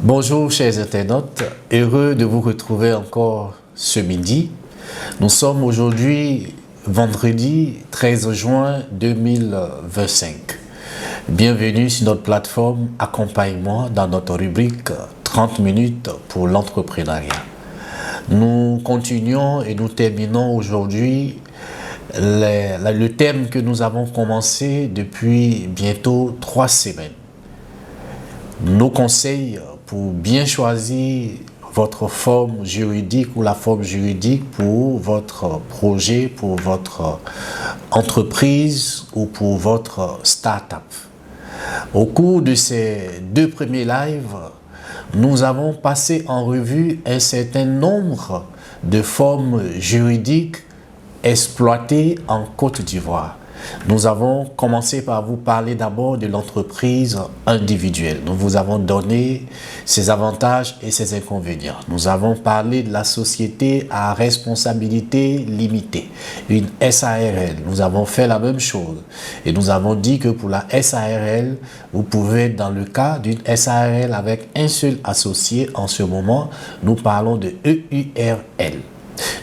Bonjour chers internautes, heureux de vous retrouver encore ce midi. Nous sommes aujourd'hui vendredi 13 juin 2025. Bienvenue sur notre plateforme Accompagne-moi dans notre rubrique 30 minutes pour l'entrepreneuriat. Nous continuons et nous terminons aujourd'hui le thème que nous avons commencé depuis bientôt 3 semaines. Nos conseils pour bien choisir votre forme juridique ou la forme juridique pour votre projet, pour votre entreprise ou pour votre start-up. Au cours de ces 2 premiers lives, nous avons passé en revue un certain nombre de formes juridiques exploitées en Côte d'Ivoire. Nous avons commencé par vous parler d'abord de l'entreprise individuelle. Nous vous avons donné ses avantages et ses inconvénients. Nous avons parlé de la société à responsabilité limitée, une SARL. Nous avons fait la même chose. Et nous avons dit que pour la SARL, vous pouvez être dans le cas d'une SARL avec un seul associé. En ce moment, nous parlons de EURL.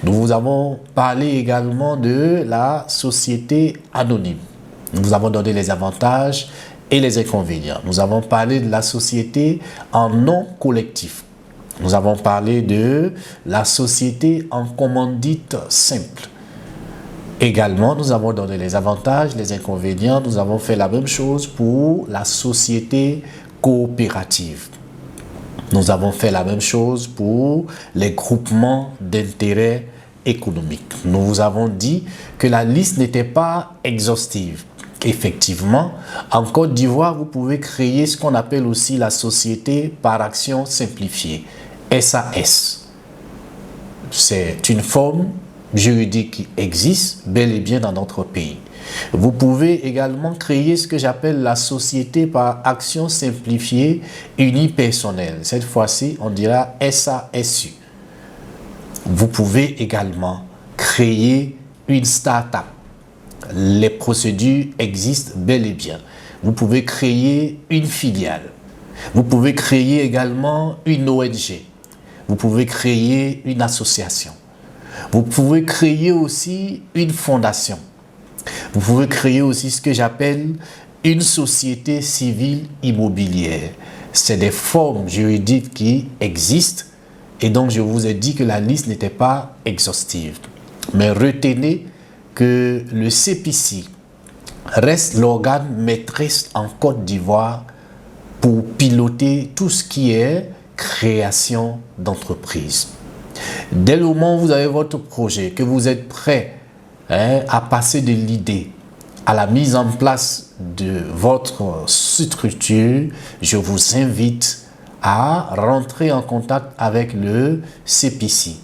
Nous vous avons parlé également de la société anonyme. Nous vous avons donné les avantages et les inconvénients. Nous avons parlé de la société en nom collectif. Nous avons parlé de la société en commandite simple. Également, nous avons donné les avantages, les inconvénients. Nous avons fait la même chose pour la société coopérative. Nous avons fait la même chose pour les groupements d'intérêt économique. Nous vous avons dit que la liste n'était pas exhaustive. Effectivement, en Côte d'Ivoire, vous pouvez créer ce qu'on appelle aussi la société par action simplifiée, SAS. C'est une forme juridique qui existe bel et bien dans notre pays. Vous pouvez également créer ce que j'appelle la société par action simplifiée unipersonnelle. Cette fois-ci, on dira SASU. Vous pouvez également créer une start-up. Les procédures existent bel et bien. Vous pouvez créer une filiale. Vous pouvez créer également une ONG. Vous pouvez créer une association. Vous pouvez créer aussi une fondation. Vous pouvez créer aussi ce que j'appelle une société civile immobilière. C'est des formes juridiques qui existent et donc je vous ai dit que la liste n'était pas exhaustive. Mais retenez que le CPC reste l'organe maîtresse en Côte d'Ivoire pour piloter tout ce qui est création d'entreprise. Dès le moment où vous avez votre projet, que vous êtes prêt à passer de l'idée à la mise en place de votre structure, je vous invite à rentrer en contact avec le CPC.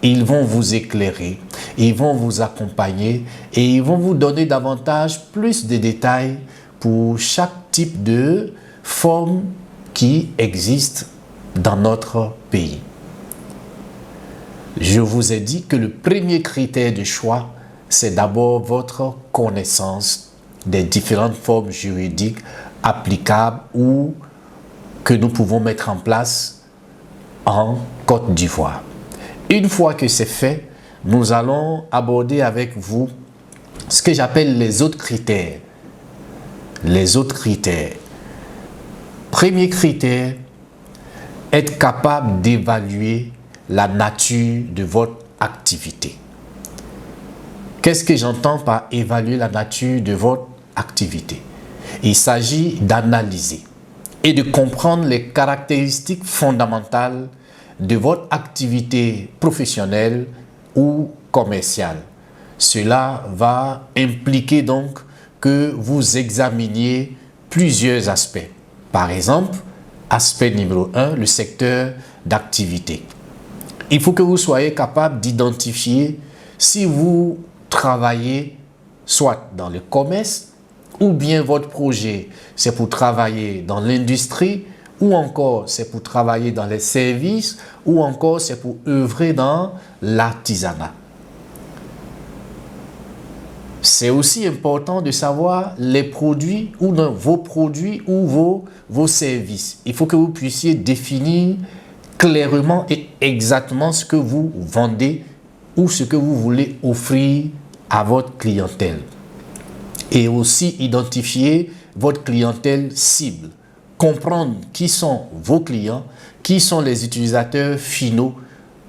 Ils vont vous éclairer, ils vont vous accompagner et ils vont vous donner davantage plus de détails pour chaque type de forme qui existe dans notre pays. Je vous ai dit que le premier critère de choix, c'est d'abord votre connaissance des différentes formes juridiques applicables ou que nous pouvons mettre en place en Côte d'Ivoire. Une fois que c'est fait, nous allons aborder avec vous ce que j'appelle les autres critères. Les autres critères. Premier critère, être capable d'évaluer la nature de votre activité. Qu'est-ce que j'entends par évaluer la nature de votre activité? Il s'agit d'analyser et de comprendre les caractéristiques fondamentales de votre activité professionnelle ou commerciale. Cela va impliquer donc que vous examiniez plusieurs aspects. Par exemple, aspect numéro 1, le secteur d'activité. Il faut que vous soyez capable d'identifier si vous travaillez soit dans le commerce ou bien votre projet c'est pour travailler dans l'industrie ou encore c'est pour travailler dans les services ou encore c'est pour œuvrer dans l'artisanat. C'est aussi important de savoir les produits ou non, vos produits ou vos services. Il faut que vous puissiez définir clairement et exactement ce que vous vendez ou ce que vous voulez offrir à votre clientèle. Et aussi identifier votre clientèle cible. Comprendre qui sont vos clients, qui sont les utilisateurs finaux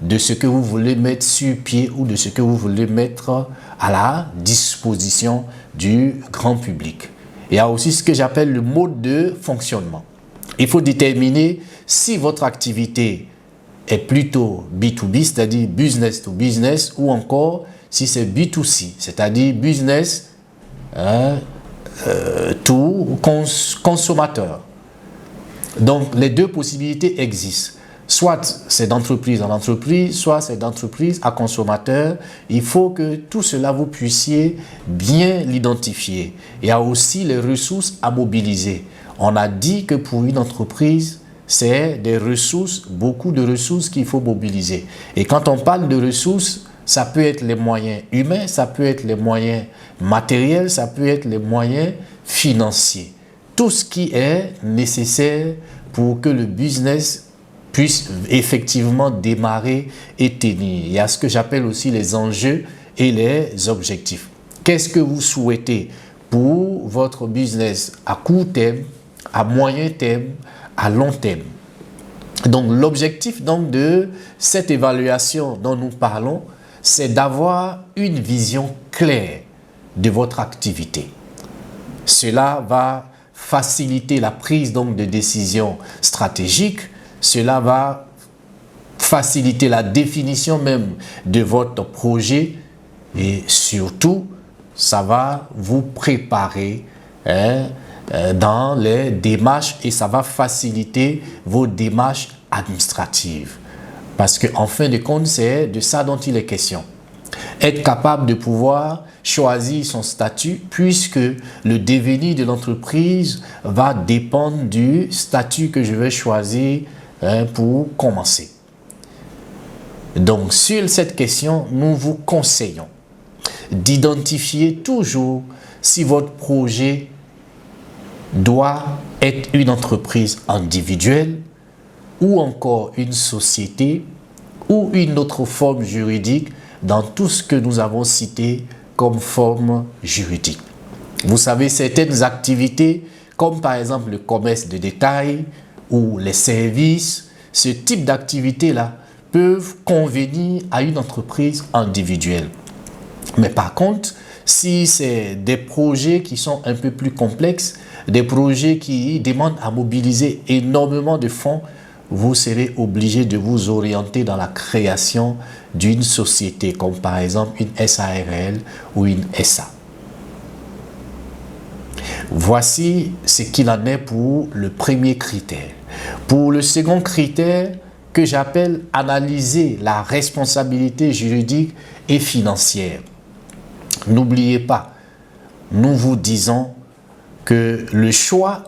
de ce que vous voulez mettre sur pied ou de ce que vous voulez mettre à la disposition du grand public. Il y a aussi ce que j'appelle le mode de fonctionnement. Il faut déterminer si votre activité est plutôt B2B, c'est-à-dire business to business, ou encore si c'est B2C, c'est-à-dire business to consommateur. Donc, les deux possibilités existent. Soit c'est d'entreprise en entreprise, soit c'est d'entreprise à consommateur. Il faut que tout cela, vous puissiez bien l'identifier. Il y a aussi les ressources à mobiliser. On a dit que pour une entreprise, c'est des ressources, beaucoup de ressources qu'il faut mobiliser. Et quand on parle de ressources, ça peut être les moyens humains, ça peut être les moyens matériels, ça peut être les moyens financiers. Tout ce qui est nécessaire pour que le business puisse effectivement démarrer et tenir. Il y a ce que j'appelle aussi les enjeux et les objectifs. Qu'est-ce que vous souhaitez pour votre business à court terme, à moyen terme, à long terme? Donc l'objectif de cette évaluation dont nous parlons, c'est d'avoir une vision claire de votre activité. Cela va faciliter la prise de décision stratégique. Cela va faciliter la définition même de votre projet et surtout, ça va vous préparer dans les démarches et ça va faciliter vos démarches administratives. Parce qu'en fin de compte, c'est de ça dont il est question. Être capable de pouvoir choisir son statut puisque le devenir de l'entreprise va dépendre du statut que je vais choisir pour commencer. Donc, sur cette question, nous vous conseillons d'identifier toujours si votre projet doit être une entreprise individuelle ou encore une société ou une autre forme juridique dans tout ce que nous avons cité comme forme juridique. Vous savez, certaines activités, comme par exemple le commerce de détail ou les services, ce type d'activités-là peuvent convenir à une entreprise individuelle. Mais par contre, si c'est des projets qui sont un peu plus complexes, des projets qui demandent à mobiliser énormément de fonds, vous serez obligé de vous orienter dans la création d'une société, comme par exemple une SARL ou une SA. Voici ce qu'il en est pour le premier critère. Pour le second critère, que j'appelle analyser la responsabilité juridique et financière. N'oubliez pas, nous vous disons que le choix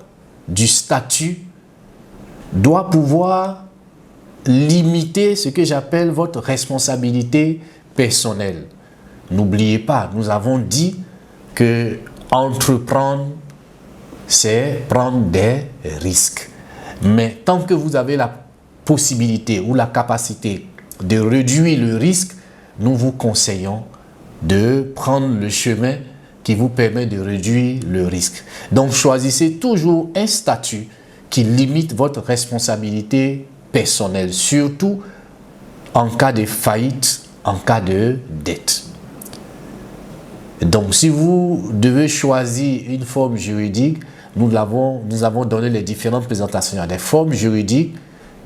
du statut doit pouvoir limiter ce que j'appelle votre responsabilité personnelle. N'oubliez pas, nous avons dit que entreprendre, c'est prendre des risques. Mais tant que vous avez la possibilité ou la capacité de réduire le risque, nous vous conseillons de prendre le chemin qui vous permet de réduire le risque. Donc, choisissez toujours un statut qui limite votre responsabilité personnelle, surtout en cas de faillite, en cas de dette. Donc, si vous devez choisir une forme juridique, nous avons donné les différentes présentations. Il y a des formes juridiques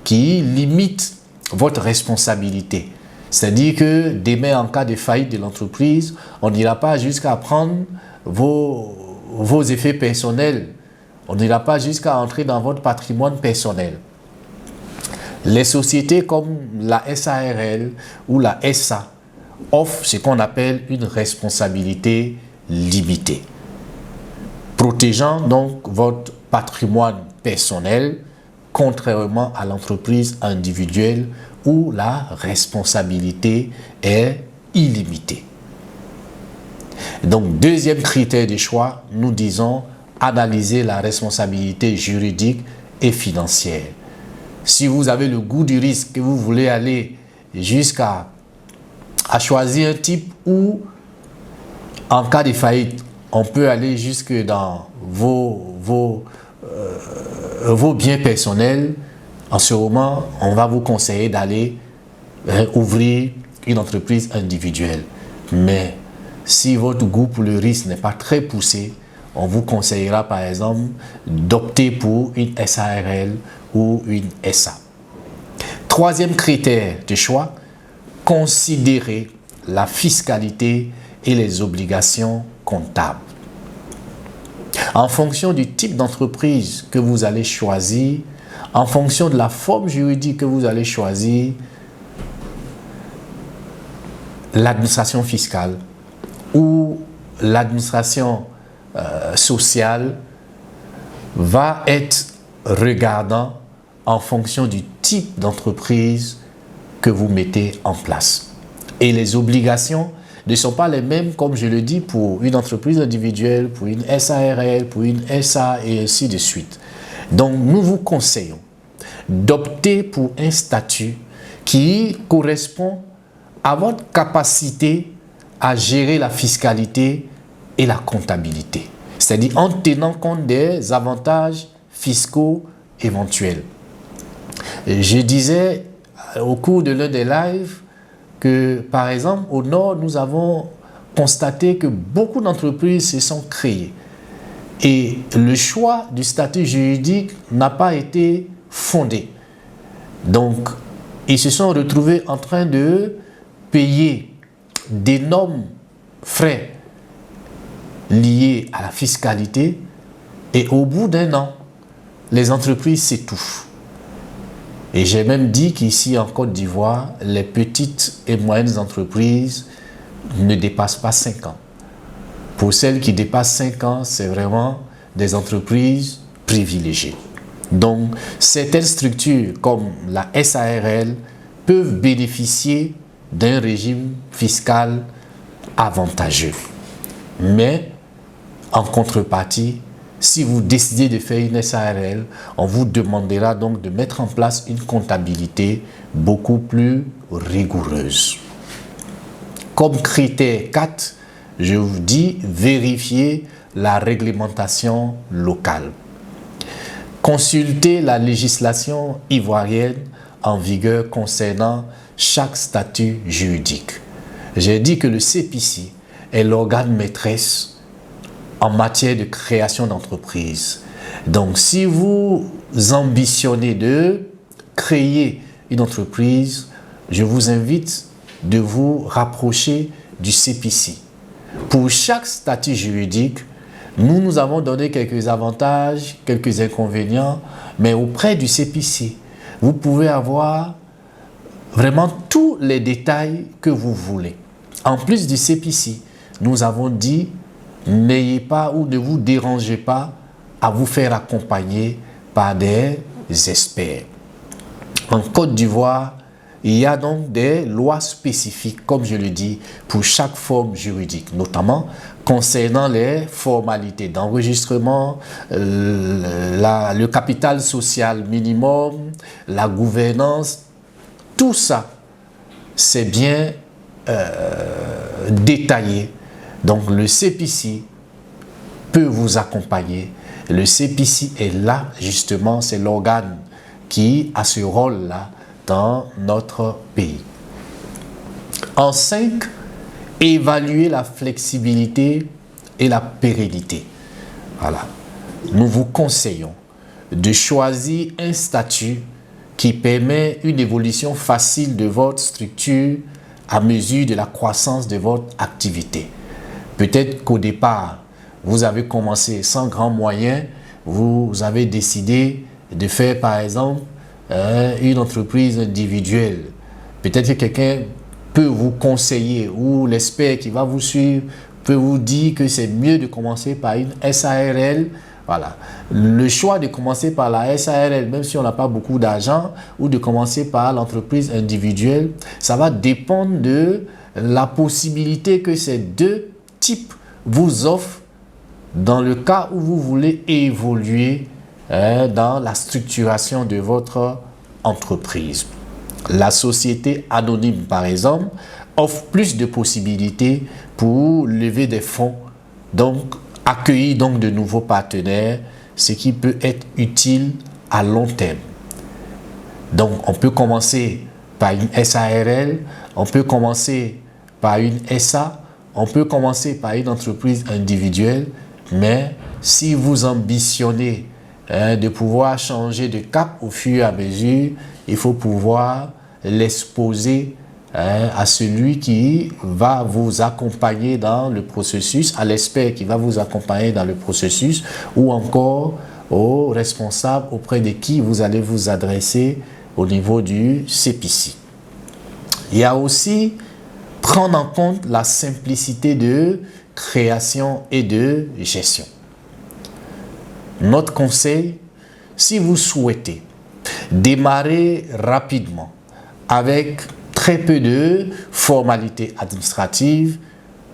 qui limitent votre responsabilité. C'est-à-dire que demain, en cas de faillite de l'entreprise, on n'ira pas jusqu'à prendre vos effets personnels. On n'ira pas jusqu'à entrer dans votre patrimoine personnel. Les sociétés comme la SARL ou la SA offrent ce qu'on appelle une responsabilité limitée, protégeant donc votre patrimoine personnel, contrairement à l'entreprise individuelle où la responsabilité est illimitée. Donc, deuxième critère de choix, nous disons analyser la responsabilité juridique et financière. Si vous avez le goût du risque, que vous voulez aller jusqu'à choisir un type où, en cas de faillite, on peut aller jusque dans vos biens personnels, en ce moment, on va vous conseiller d'aller ouvrir une entreprise individuelle. Mais si votre goût pour le risque n'est pas très poussé, on vous conseillera par exemple d'opter pour une SARL ou une SA. Troisième critère de choix, considérer la fiscalité et les obligations comptables. En fonction du type d'entreprise que vous allez choisir, en fonction de la forme juridique que vous allez choisir, l'administration fiscale ou l'administration sociale va être regardant en fonction du type d'entreprise que vous mettez en place. Et les obligations ne sont pas les mêmes, comme je le dis, pour une entreprise individuelle, pour une SARL, pour une SA et ainsi de suite. Donc, nous vous conseillons d'opter pour un statut qui correspond à votre capacité à gérer la fiscalité et la comptabilité. C'est-à-dire en tenant compte des avantages fiscaux éventuels. Je disais au cours de l'un des lives que, par exemple, au Nord, nous avons constaté que beaucoup d'entreprises se sont créées. Et le choix du statut juridique n'a pas été fondé. Donc, ils se sont retrouvés en train de payer d'énormes frais liés à la fiscalité et au bout d'un an, les entreprises s'étouffent. Et j'ai même dit qu'ici en Côte d'Ivoire, les petites et moyennes entreprises ne dépassent pas 5 ans. Pour celles qui dépassent 5 ans, c'est vraiment des entreprises privilégiées. Donc, certaines structures comme la SARL peuvent bénéficier d'un régime fiscal avantageux. Mais, en contrepartie, si vous décidez de faire une SARL, on vous demandera donc de mettre en place une comptabilité beaucoup plus rigoureuse. Comme critère 4, je vous dis vérifier la réglementation locale. Consultez la législation ivoirienne en vigueur concernant chaque statut juridique. J'ai dit que le CPC est l'organe maîtresse en matière de création d'entreprise. Donc, si vous ambitionnez de créer une entreprise, je vous invite de vous rapprocher du CPC. Pour chaque statut juridique, nous avons donné quelques avantages, quelques inconvénients, mais auprès du CPC, vous pouvez avoir vraiment tous les détails que vous voulez. En plus du CPC, nous avons dit n'ayez pas ou ne vous dérangez pas à vous faire accompagner par des experts. En Côte d'Ivoire, il y a donc des lois spécifiques, comme je le dis, pour chaque forme juridique, notamment concernant les formalités d'enregistrement, le capital social minimum, la gouvernance, tout ça, c'est bien détaillé. Donc le CPC peut vous accompagner. Le CPC est là, justement, c'est l'organe qui a ce rôle-là dans notre pays. En 5, évaluer la flexibilité et la pérennité. Voilà. Nous vous conseillons de choisir un statut qui permet une évolution facile de votre structure à mesure de la croissance de votre activité. Peut-être qu'au départ, vous avez commencé sans grands moyens, vous avez décidé de faire par exemple une entreprise individuelle. Peut-être que quelqu'un peut vous conseiller ou l'expert qui va vous suivre peut vous dire que c'est mieux de commencer par une SARL. Voilà. Le choix de commencer par la SARL, même si on n'a pas beaucoup d'argent, ou de commencer par l'entreprise individuelle, ça va dépendre de la possibilité que ces deux types vous offre dans le cas où vous voulez évoluer dans la structuration de votre entreprise. La société anonyme, par exemple, offre plus de possibilités pour lever des fonds, donc accueillir donc de nouveaux partenaires, ce qui peut être utile à long terme. Donc on peut commencer par une SARL, on peut commencer par une SA, on peut commencer par une entreprise individuelle, mais si vous ambitionnez de pouvoir changer de cap au fur et à mesure, il faut pouvoir l'exposer à celui qui va vous accompagner dans le processus, à l'expert qui va vous accompagner dans le processus, ou encore aux responsables auprès de qui vous allez vous adresser au niveau du CPC. Il y a aussi prendre en compte la simplicité de création et de gestion. Notre conseil, si vous souhaitez démarrer rapidement avec très peu de formalités administratives,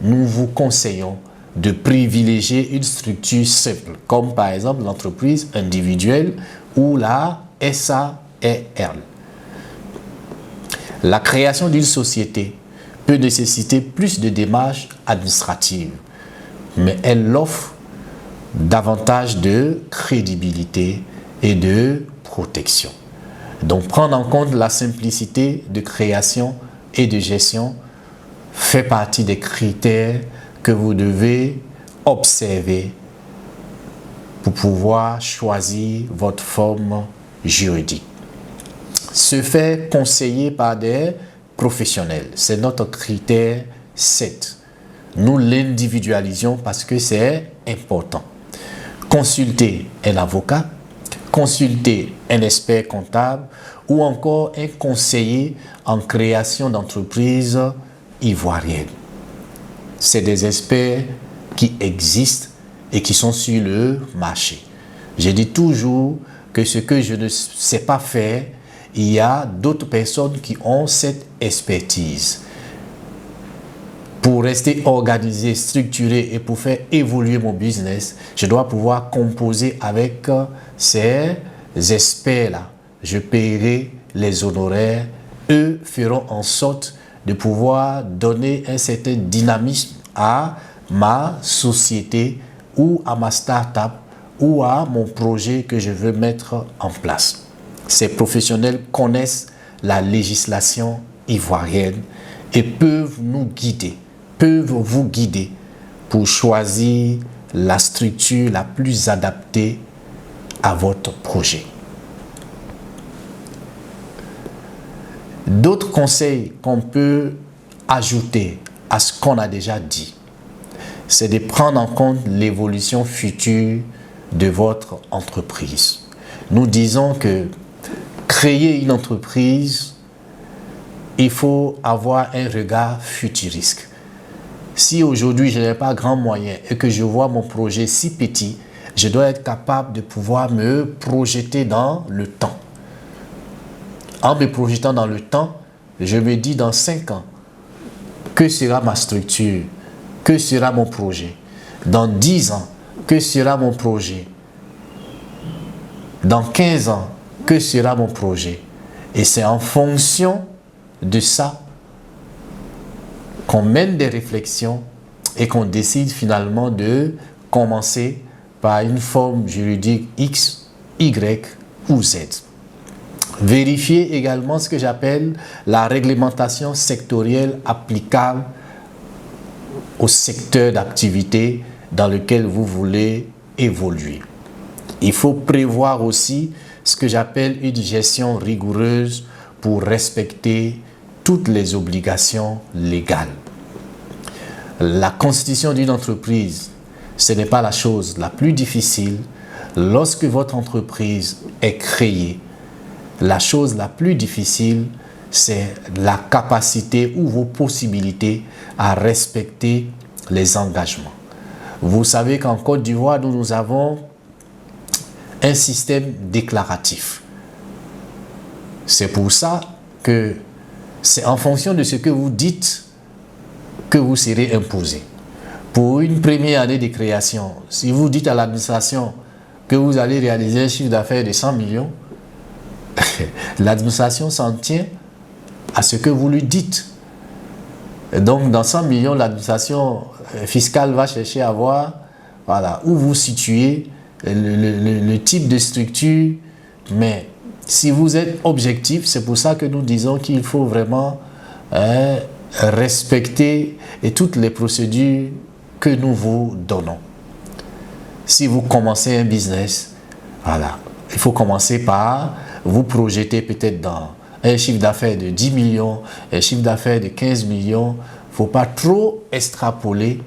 nous vous conseillons de privilégier une structure simple, comme par exemple l'entreprise individuelle ou la SARL. La création d'une société peut nécessiter plus de démarches administratives, mais elle offre davantage de crédibilité et de protection. Donc prendre en compte la simplicité de création et de gestion fait partie des critères que vous devez observer pour pouvoir choisir votre forme juridique. Se faire conseiller par des professionnels, c'est notre critère 7. Nous l'individualisons parce que c'est important. Consulter un avocat, consulter un expert comptable ou encore un conseiller en création d'entreprise ivoirienne. C'est des experts qui existent et qui sont sur le marché. Je dis toujours que ce que je ne sais pas faire, il y a d'autres personnes qui ont cette expertise. Pour rester organisé, structuré et pour faire évoluer mon business, je dois pouvoir composer avec ces experts-là. Je paierai les honoraires. Eux feront en sorte de pouvoir donner un certain dynamisme à ma société ou à ma start-up ou à mon projet que je veux mettre en place. Ces professionnels connaissent la législation ivoirienne et peuvent nous guider, peuvent vous guider pour choisir la structure la plus adaptée à votre projet. D'autres conseils qu'on peut ajouter à ce qu'on a déjà dit, c'est de prendre en compte l'évolution future de votre entreprise. Nous disons que créer une entreprise, il faut avoir un regard futuriste. Si aujourd'hui je n'ai pas grand moyen et que je vois mon projet si petit, je dois être capable de pouvoir me projeter dans le temps. En me projetant dans le temps, je me dis dans 5 ans, que sera ma structure? Que sera mon projet? Dans 10 ans, que sera mon projet? Dans 15 ans, que sera mon projet? Et c'est en fonction de ça qu'on mène des réflexions et qu'on décide finalement de commencer par une forme juridique X, Y ou Z. Vérifiez également ce que j'appelle la réglementation sectorielle applicable au secteur d'activité dans lequel vous voulez évoluer. Il faut prévoir aussi ce que j'appelle une gestion rigoureuse pour respecter toutes les obligations légales. La constitution d'une entreprise, ce n'est pas la chose la plus difficile. Lorsque votre entreprise est créée, la chose la plus difficile, c'est la capacité ou vos possibilités à respecter les engagements. Vous savez qu'en Côte d'Ivoire, nous avons un système déclaratif. C'est pour ça que c'est en fonction de ce que vous dites que vous serez imposé. pour une première année de création, si vous dites à l'administration que vous allez réaliser un chiffre d'affaires de 100 millions, l'administration s'en tient à ce que vous lui dites. Donc, dans 100 millions, l'administration fiscale va chercher à voir où vous situez, le type de structure. Mais si vous êtes objectif, c'est pour ça que nous disons qu'il faut vraiment respecter toutes les procédures que nous vous donnons. Si vous commencez un business, il faut commencer par vous projeter peut-être dans un chiffre d'affaires de 10 millions, un chiffre d'affaires de 15 millions. Il ne faut pas trop extrapoler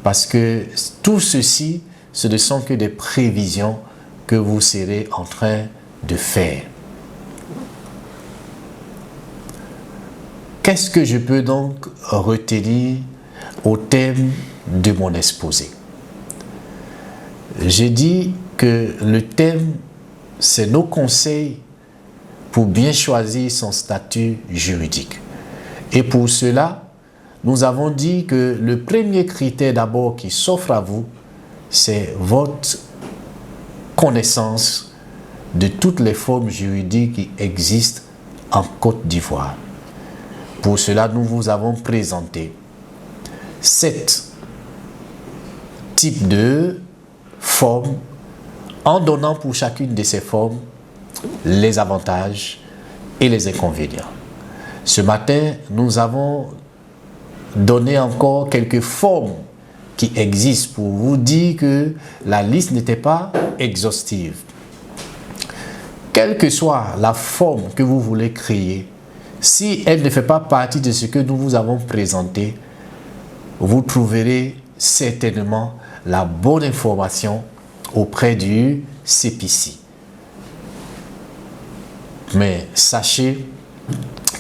parce que tout ceci, ce ne sont que des prévisions que vous serez en train de faire. Qu'est-ce que je peux donc retenir au thème de mon exposé? J'ai dit que le thème, c'est nos conseils pour bien choisir son statut juridique. Et pour cela, nous avons dit que le premier critère d'abord qui s'offre à vous, c'est votre connaissance de toutes les formes juridiques qui existent en Côte d'Ivoire. Pour cela, nous vous avons présenté 7 types de formes en donnant pour chacune de ces formes les avantages et les inconvénients. Ce matin, nous avons donné encore quelques formes qui existent pour vous dire que la liste n'était pas exhaustive. Quelle que soit la forme que vous voulez créer, si elle ne fait pas partie de ce que nous vous avons présenté, vous trouverez certainement la bonne information auprès du CPC. Mais sachez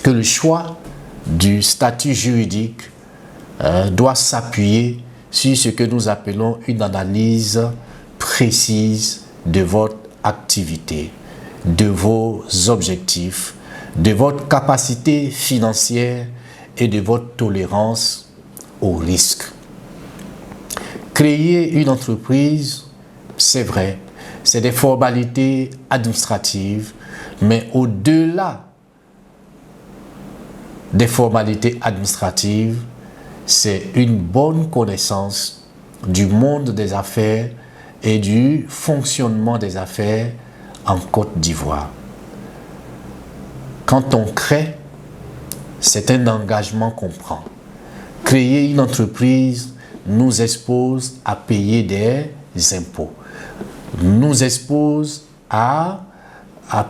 que le choix du statut juridique doit s'appuyer sur ce que nous appelons une analyse précise de votre activité, de vos objectifs, de votre capacité financière et de votre tolérance au risque. Créer une entreprise, c'est vrai, c'est des formalités administratives, mais au-delà des formalités administratives, c'est une bonne connaissance du monde des affaires et du fonctionnement des affaires en Côte d'Ivoire. Quand on crée, c'est un engagement qu'on prend. Créer une entreprise nous expose à payer des impôts, nous expose à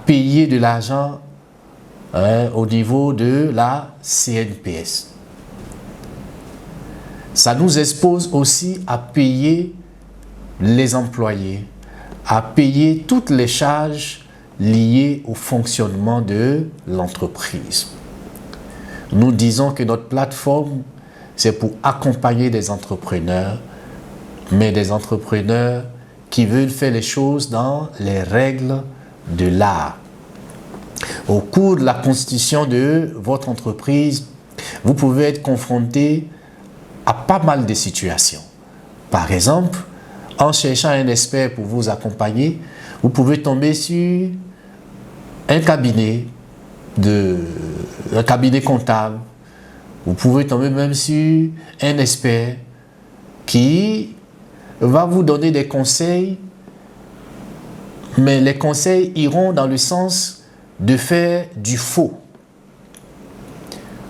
payer de l'argent au niveau de la CNPS. Ça nous expose aussi à payer les employés, à payer toutes les charges liées au fonctionnement de l'entreprise. Nous disons que notre plateforme, c'est pour accompagner des entrepreneurs, mais des entrepreneurs qui veulent faire les choses dans les règles de l'art. Au cours de la constitution de votre entreprise, vous pouvez être confronté à pas mal de situations. Par exemple, en cherchant un expert pour vous accompagner, vous pouvez tomber sur un cabinet comptable. Vous pouvez tomber même sur un expert qui va vous donner des conseils, mais les conseils iront dans le sens de faire du faux.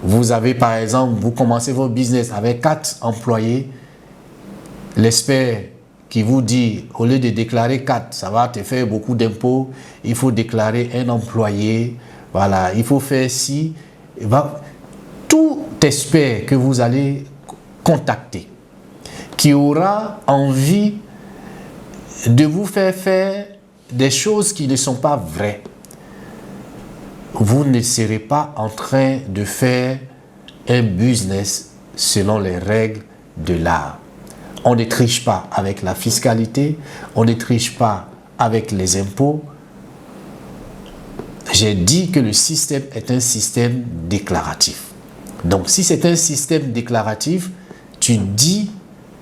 Vous avez par exemple, vous commencez votre business avec 4 employés, l'expert qui vous dit, au lieu de déclarer 4, ça va te faire beaucoup d'impôts, il faut déclarer un employé, voilà, il faut faire ci. Tout expert que vous allez contacter, qui aura envie de vous faire des choses qui ne sont pas vraies, vous ne serez pas en train de faire un business selon les règles de l'art. On ne triche pas avec la fiscalité, on ne triche pas avec les impôts. J'ai dit que le système est un système déclaratif. Donc si c'est un système déclaratif, tu dis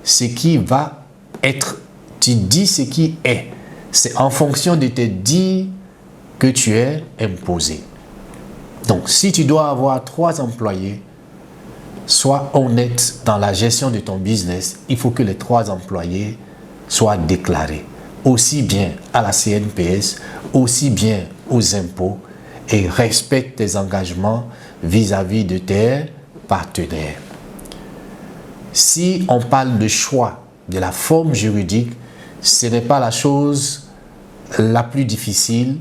ce qui va être. Tu dis ce qui est. C'est en fonction de tes dires que tu es imposé. Donc, si tu dois avoir 3 employés, sois honnête dans la gestion de ton business. Il faut que les 3 employés soient déclarés, aussi bien à la CNPS, aussi bien aux impôts, et respecte tes engagements vis-à-vis de tes partenaires. Si on parle de choix de la forme juridique, ce n'est pas la chose la plus difficile,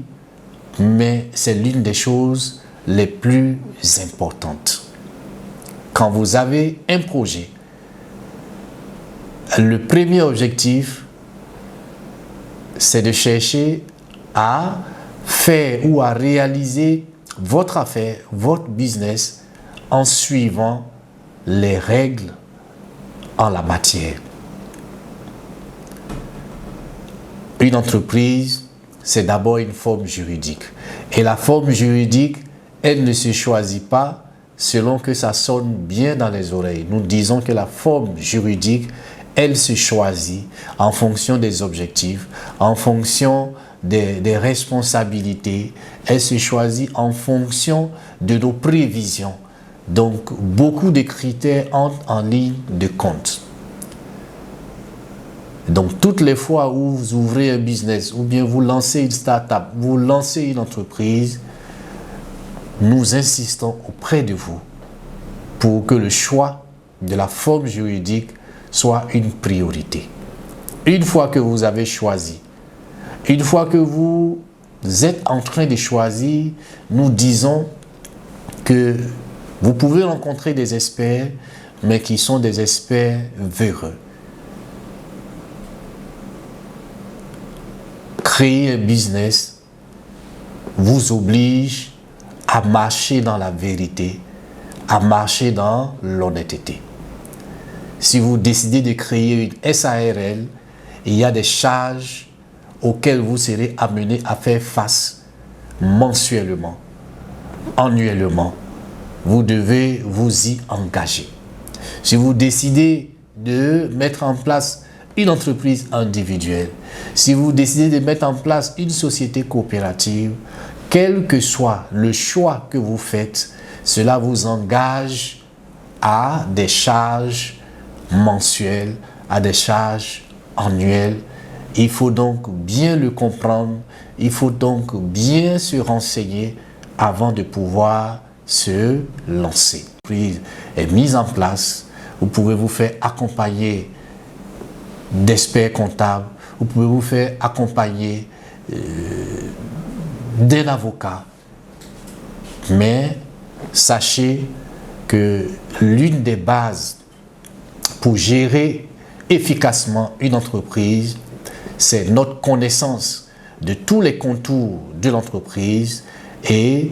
mais c'est l'une des choses les plus importantes. Quand vous avez un projet, le premier objectif, c'est de chercher à faire ou à réaliser votre affaire, votre business en suivant les règles en la matière. Une entreprise, c'est d'abord une forme juridique. Et la forme juridique, elle ne se choisit pas selon que ça sonne bien dans les oreilles. Nous disons que la forme juridique, elle se choisit en fonction des objectifs, en fonction des responsabilités. Elle se choisit en fonction de nos prévisions. Donc, beaucoup de critères entrent en ligne de compte. Donc, toutes les fois où vous ouvrez un business ou bien vous lancez une start-up, vous lancez une entreprise, nous insistons auprès de vous pour que le choix de la forme juridique soit une priorité. Une fois que vous avez choisi, une fois que vous êtes en train de choisir, nous disons que vous pouvez rencontrer des experts, mais qui sont des experts véreux. Créer un business vous oblige à marcher dans la vérité, à marcher dans l'honnêteté. Si vous décidez de créer une SARL, il y a des charges auxquelles vous serez amené à faire face mensuellement, annuellement. Vous devez vous y engager. Si vous décidez de mettre en place une entreprise individuelle, si vous décidez de mettre en place une société coopérative, quel que soit le choix que vous faites, cela vous engage à des charges mensuelles, à des charges annuelles. Il faut donc bien le comprendre, il faut donc bien se renseigner avant de pouvoir se lancer. L'entreprise est mise en place, vous pouvez vous faire accompagner d'experts comptables, vous pouvez vous faire accompagner d'un avocat, mais sachez que l'une des bases pour gérer efficacement une entreprise, c'est notre connaissance de tous les contours de l'entreprise et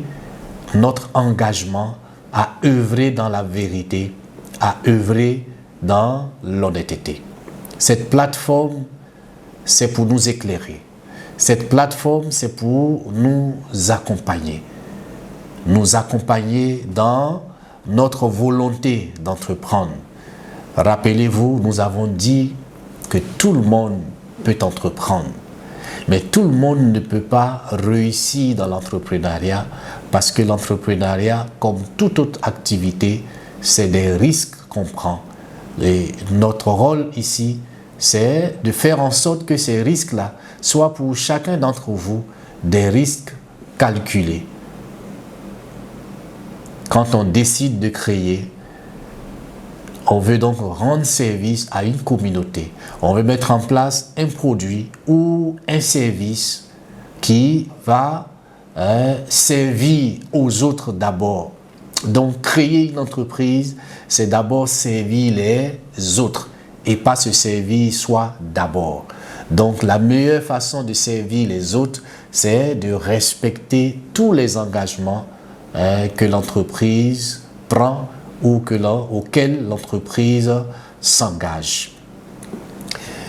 notre engagement à œuvrer dans la vérité, à œuvrer dans l'honnêteté. Cette plateforme, c'est pour nous éclairer. Cette plateforme, c'est pour nous accompagner. Nous accompagner dans notre volonté d'entreprendre. Rappelez-vous, nous avons dit que tout le monde peut entreprendre. Mais tout le monde ne peut pas réussir dans l'entrepreneuriat parce que l'entrepreneuriat, comme toute autre activité, c'est des risques qu'on prend. Et notre rôle ici, c'est de faire en sorte que ces risques-là soient pour chacun d'entre vous des risques calculés. Quand on décide de créer, on veut donc rendre service à une communauté. On veut mettre en place un produit ou un service qui va servir aux autres d'abord. Donc, créer une entreprise, c'est d'abord servir les autres et pas se servir soi d'abord. Donc, la meilleure façon de servir les autres, c'est de respecter tous les engagements que l'entreprise prend ou auquel l'entreprise s'engage.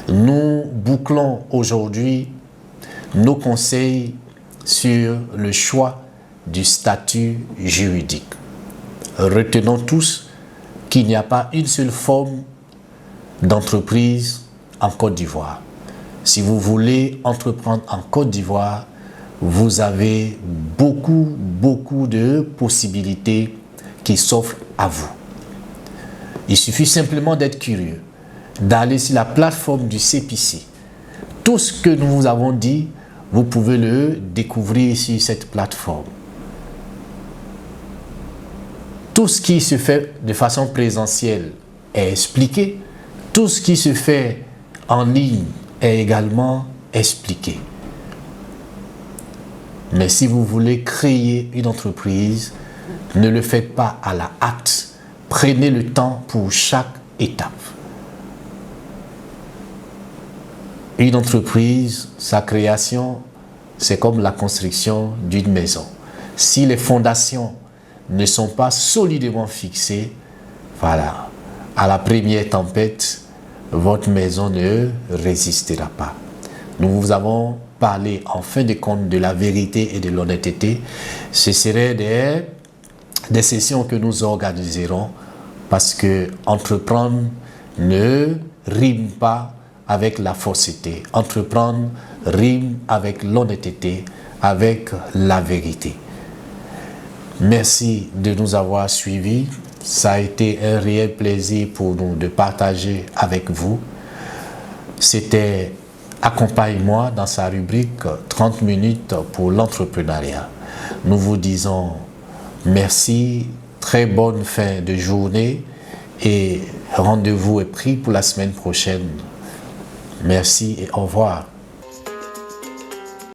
Nous bouclons aujourd'hui nos conseils sur le choix du statut juridique. Retenons tous qu'il n'y a pas une seule forme d'entreprise en Côte d'Ivoire. Si vous voulez entreprendre en Côte d'Ivoire, vous avez beaucoup de possibilités qui s'offrent à vous. Il suffit simplement d'être curieux, d'aller sur la plateforme du CPC. Tout ce que nous vous avons dit, vous pouvez le découvrir sur cette plateforme. Tout ce qui se fait de façon présentielle est expliqué. Tout ce qui se fait en ligne est également expliqué. Mais si vous voulez créer une entreprise, ne le faites pas à la hâte. Prenez le temps pour chaque étape. Une entreprise, sa création, c'est comme la construction d'une maison. Si les fondations ne sont pas solidement fixées, voilà, à la première tempête, votre maison ne résistera pas. Nous vous avons parlé en fin de compte de la vérité et de l'honnêteté. Ce seraient des sessions que nous organiserons parce que entreprendre ne rime pas avec la fausseté. Entreprendre rime avec l'honnêteté, avec la vérité. Merci de nous avoir suivis. Ça a été un réel plaisir pour nous de partager avec vous. C'était Accompagne-moi dans sa rubrique 30 minutes pour l'entrepreneuriat. Nous vous disons merci, très bonne fin de journée et rendez-vous est pris pour la semaine prochaine. Merci et au revoir.